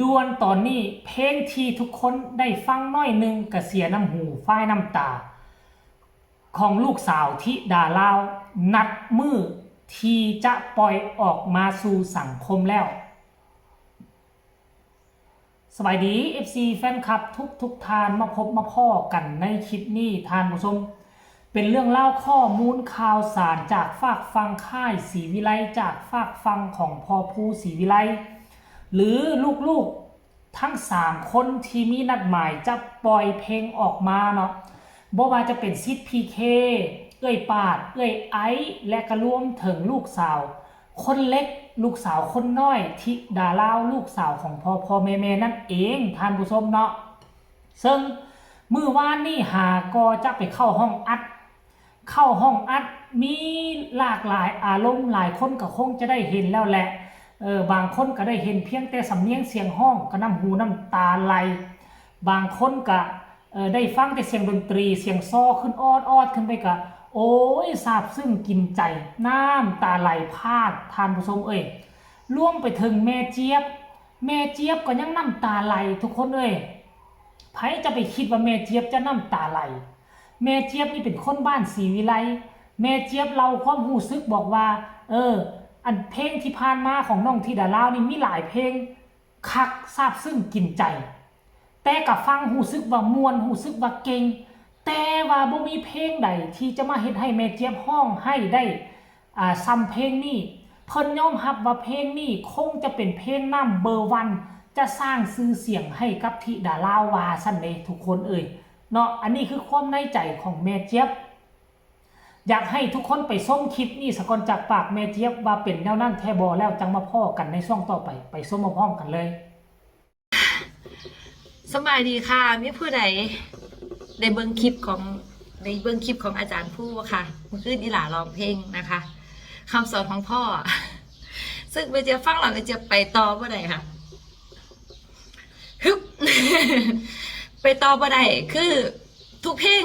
ดวนตอนนี้เพลงที่ทุกคนได้ฟังน้อยหนึ่งกระเสียน้ำหูฝ้ายน้ำตาของลูกสาวธิดาลาวนัดมือที่จะปล่อยออกมาสู่สังคมแล้วสวัสดี FC แฟนคลับทุกทานมาพบมาพ่อกันในคลิปนี้ทานผู้ชมเป็นเรื่องเล่าข้อมูลข่าวสารจากฝากฟังค่ายศรีวิไลจากฝากฟังของพอภูศรีวิไลหรือลูกๆทั้ง3คนที่มีนัดหมายจะปล่อยเพลงออกมาเนาะบ่ว่าจะเป็นซิดพีเคเอ้ยปาดเอ้ยไอและก็รวมถึงลูกสาวคนเล็กลูกสาวคนน้อยทิดาลาวลูกสาวของพ่อแม่นั่นเองท่านผู้ชมเนาะซึ่งมือวานนี่หาก็จะไปเข้าห้องอัดมีหลากหลายอารมณ์หลายคนก็คงจะได้เห็นแล้วแหละบางคนก็ได้เห็นเพียงแต่สำเนียงเสียงห้องก็น้ำหูน้ำตาไหลบางคนก็ได้ฟังแต่เสียงดนตรีเสียงซอขึ้นออดขึ้นไปก็โอ้ยซาบซึ้งกินใจน้ำตาไหลพาดทานผู้ชมล่วงไปถึงแม่เจี๊ยบก็ยังน้ำตาไหลทุกคนไผจะไปคิดว่าแม่เจี๊ยบจะน้ำตาไหลแม่เจี๊ยบนี่เป็นคนบ้านศรีวิไลแม่เจี๊ยบเราความรู้สึกบอกว่าอันเพลงที่ผ่านมาของน้องธิดาลาวนี่มีหลายเพลงคักซาบซึ้งกินใจแต่กับฟังรู้สึกว่ามวนรู้สึกว่าเก่งแต่ว่าบ่มีเพลงใดที่จะมาเฮ็ดให้แม่เจี๊ยบห้องให้ได้ซ้ำเพลงนี้เพิ่นยอมรับว่าเพลงนี้คงจะเป็นเพลงน้ำเบอร์วันจะสร้างชื่อเสียงให้กับธิดาลาวาซั่นเด้ทุกคนเนาะอันนี้คือความในใจของแม่เจี๊ยบอยากให้ทุกคนไปส้มคลิปนี้สะก่อนจากปากแม่เจี๊ยบว่าเป็นแนวนั้นแท้บ่แล้วจังมาพ่อกันในช่วงต่อไปส้มมาพร้อมกันเลยสบายดีค่ะมีผู้ใดได้เบิ่งคลิปของอาจารย์ผู้ค่ะเมื่อคืนอีหลาร้องเพลงนะคะคำสอนของพ่อซึ่งไปเจอฟังหลังไปเจอไปต่อบ่ได้ค่ะฮึบ ไปต่อบ่ได้คือทุกเพลง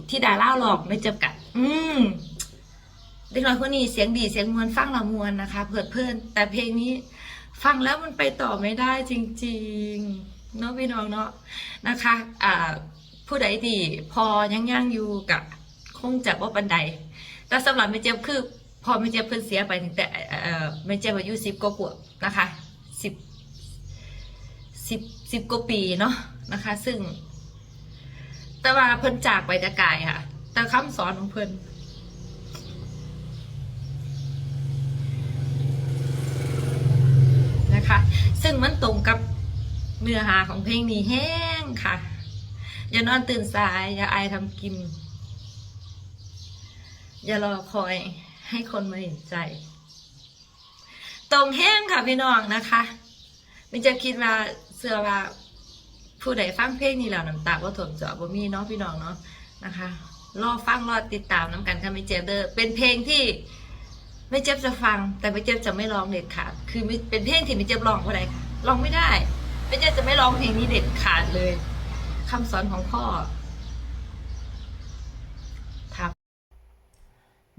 ที่ดาราร้องไม่จำกัดเด็กน้อยคนนี้เสียงดีเสียงมวลฟังละมวลนะคะเพลิดเพลินแต่เพลงนี้ฟังแล้วมันไปต่อไม่ได้จริงๆเนาะพี่น้องเนาะนะคะผู้ใดดีพอย่างอยู่กับคงจะว่าบันไดแต่สำหรับแม่เจี๊ยบคือพอแม่เจี๊ยบเพิ่นเสียไปถึงแต่แม่เจี๊ยบอายุ10 กว่าขวบนะคะ10กว่าปีเนาะนะคะซึ่งแต่ว่าเพิ่นจากไปแต่กายค่ะแต่คำสอนของเพิ่นนะคะซึ่งมันตรงกับเนื้อหาของเพลงนี้แห้งค่ะอย่านอนตื่นสายอย่าอายทำกินอย่ารอคอยให้คนมาเห็นใจตรงแห้งค่ะพี่น้องนะคะมันจะคิดว่าเสื้อว่าผู้ใดฟังเพลงนี้แล้วน้ำตาบ่ถ่วมจอบ่มีเนาะพี่น้องเนาะนะคะรอฟังรอติดตามน้ำกันค่ะไม่เจ็บเด้อเป็นเพลงที่ไม่เจ็บจะฟังแต่ไม่เจ็บจะไม่ร้องเด็ดขาดคือเป็นเพลงที่ไม่เจ็บร้องเพราะใดค่ะร้องไม่ได้ไม่เจ็บจะไม่ร้องเพลงนี้เด็ดขาดเลยคำสอนของพ่อ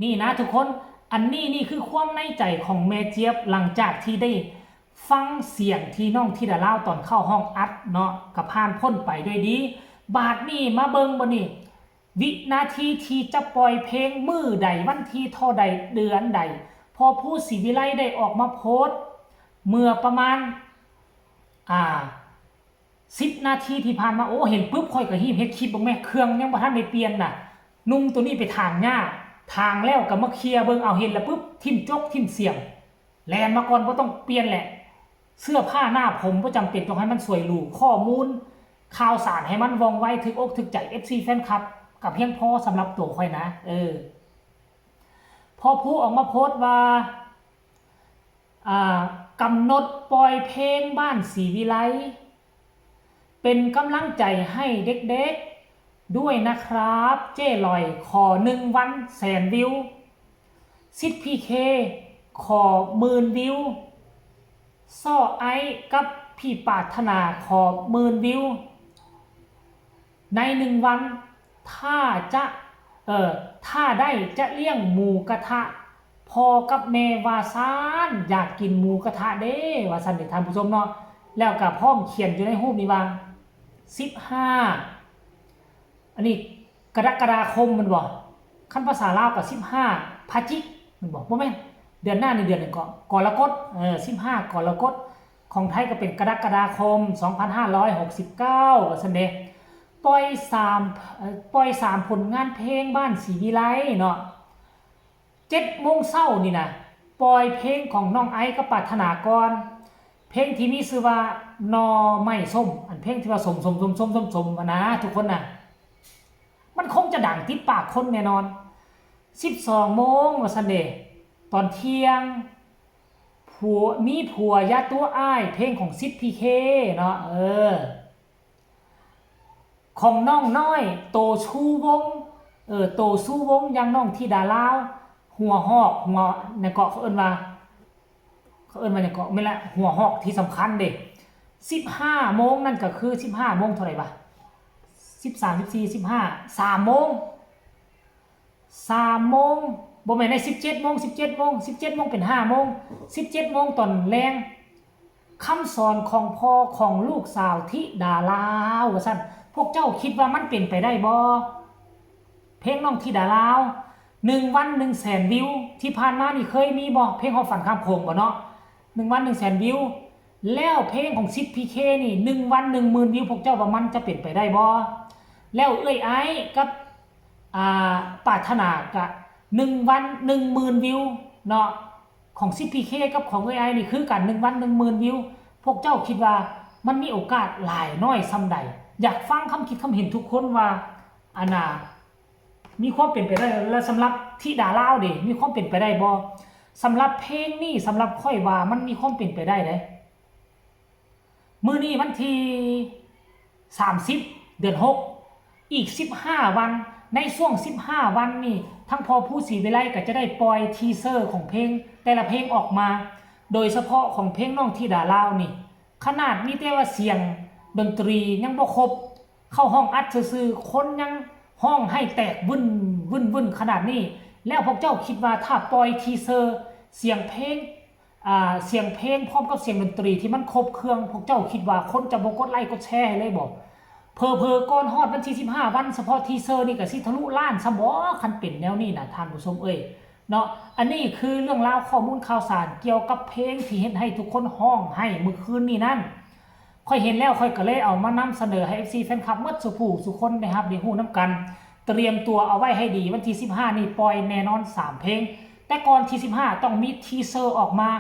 นี่นะทุกคนอันนี้นี่คือความในใจของแม่เจี๊ยบหลังจากที่ได้ฟังเสียงที่น้องธิดาลาวตอนเข้าห้องอัดเนาะกับผ่านพ้นไปด้วยดีบาดนี้มาเบิงบ่นี่วินาทีที่จะปล่อยเพลงมือใดวันที่เท่าใดเดือนใดพอผู้ศรีวิไลได้ออกมาโพสต์เมื่อประมาณ10 นาทีที่ผ่านมาโอ้เห็นปุ๊บค่อยก็หีบเฮ็ดคลิปบ่แม่เครื่องยังบ่ทันได้เปลี่ยนน่ะนุ่งตัวนี้ไปทางหญ้าทางแล้วก็มาเคลียร์เบิ่งเอาเห็นแล้วปุ๊บทิ่มจกทิ่มเสียงแลนมาก่อนบ่ต้องเปลี่ยนแหละเสื้อผ้าหน้าผมบ่จำเป็นต้องให้มันสวยหรูข้อมูลข่าวสารให้มันว่องไวถึกอกถึกใจ FC แฟนคลับกับเพียงพอสำหรับตัวค่อยนะพอผู้ออกมาโพสต์ว่ากำหนดปล่อยเพลงบ้านศรีวิไลเป็นกำลังใจให้เด็กๆด้วยนะครับเจ้ลอยขอ1 วัน100,000 วิวซิดพีเคขอ10,000 วิวซ่อไอกับพี่ปาถนาขอ10,000 วิวใน1 วันถ้าได้จะเลี้ยงหมูกระทะพอกับแม่วาซานอยากกินหมูกระทะเด้วาซันเด็กท่านผู้ชมเนาะ แล้วก็พร้อมเขียนอยู่ในรูปนี้ว่า15อันนี้กรกฎาคมมันบอกขั้นภาษาลาวกับ15พฤศจิกมันบอกบ่แม่นเดือนหน้าในเดือนหนึ่งกรกฎ15กรกฎของไทยก็เป็นกรกฎาคม2569ว่าซั่นเด้ปล่อย3ผลงานเพลงบ้านศรีวิไลเนาะ7 โมงเช้านี่นะปล่อยเพลงของน้องไอซ์กับปรารถนากรเพลงที่มีชื่อว่านอไม่ส้มอันเพลงที่ว่าส้มนะทุกคนนะมันคงจะดังติดปากคนแน่นอน12 โมงว่าซั่นเด้ตอนเที่ยงผัวยาตัวอ้ายเพลงของซิดพีเคเนาะของน้องน้อยโตชูวงโตสู้วงยังน้องที่ดาลาวหัวหอกหัวในเกาะเขาเอิ้นว่าในเกาะไม่ละหัวหอกที่สำคัญเด็ก15 โมงนั่นก็คือ15 โมงเท่าไหร่ปะ13 14 15 3 โมงบ่แม่นใน17 โมงเป็น5 โมง17 โมงตอนแรงคำสอนของพ่อของลูกสาวธิดาลาวว่าซั่นพวกเจ้าคิดว่ามันเป็นไปได้บ่เพลงน้องธิดาลาว1 วัน 100,000 วิวที่ผ่านมานี่เคยมีบ่เพลงฮอดฝันข้ามโขงบ่เนาะ1 วัน 100,000 วิวแล้วเพลงของซิดพีเคนี่1 วัน 10,000 วิวพวกเจ้าว่ามันจะเป็นไปได้บ่แล้วเอ้ยไอ้กับปรารถนาก็1 วัน 10,000 วิวเนาะของซิดพีเคกับของเอ้ยไอ้นี่คือกัน1 วัน 10,000 วิวพวกเจ้าคิดว่ามันมีโอกาสหลายน้อยส่ำใดอยากฟังคำคิดคำเห็นทุกคนว่าอันน่ะมีความเป็นไปได้และสำหรับที่ดาลาวดิมีความเป็นไปได้บ่สำหรับเพลงนี้สำหรับค่อยว่ามันมีความเป็นไปได้เด้มื้อนี้วันที่30 เดือน 6อีก15 วันในช่วง15 วันนี่ทั้งพอผู้ศรีวิไลก็จะได้ปล่อยทีเซอร์ของเพลงแต่ละเพลงออกมาโดยเฉพาะของเพลงน้องที่ดาลาวนี่ขนาดมีแต่ว่าเสียงดนตรียังบ่ครบเข้าห้องอัดซื่อๆคนยังห้องให้แตกวุ่นขนาดนี้แล้วพวกเจ้าคิดว่าถ้าปล่อยทีเซอร์เสียงเพลงพร้อมกับเสียงดนตรีที่มันครบเครื่องพวกเจ้าคิดว่าคนจะบ่กดไลค์กดแชร์ให้เลยบ่เพอก่อนฮอดวันที่15 วันเฉพาะทีเซอร์นี่ก็สิทะลุล้านซะบ่คันเป็นแนวนี้น่ะท่านผู้ชมเอ้ยเนาะอันนี้คือเรื่องราวข้อมูลข่าวสารเกี่ยวกับเพลงที่เฮ็ดให้ทุกคนห้องให้เมื่อคืนนี้นั่นค่อยเห็นแล้วค่อยก็เลยเอามานำเสนอให้ FC แฟนคลับหมดสุคนนะครับได้ฮู้นำกันเตรียมตัวเอาไว้ให้ดีวันที่15นี่ปล่อยแน่นอน3เพลงแต่ก่อนที่15ต้องมีทีเซอร์ออกมา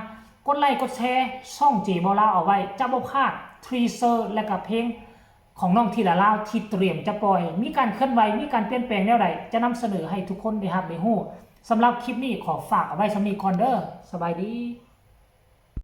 กดไลค์กดแชร์ช่องเจบอลาวเอาไว้จะบ่พลาดทีเซอร์และก็เพลงของน้องธิดาลาวที่เตรียมจะปล่อยมีการเคลื่อนไหวมีการเปลี่ยนแปลงแนวใดจะนำเสนอให้ทุกคนได้รับได้ฮู้สำหรับคลิปนี้ขอฝากเอาไว้สำนี้ก่อนเด้อสบายดี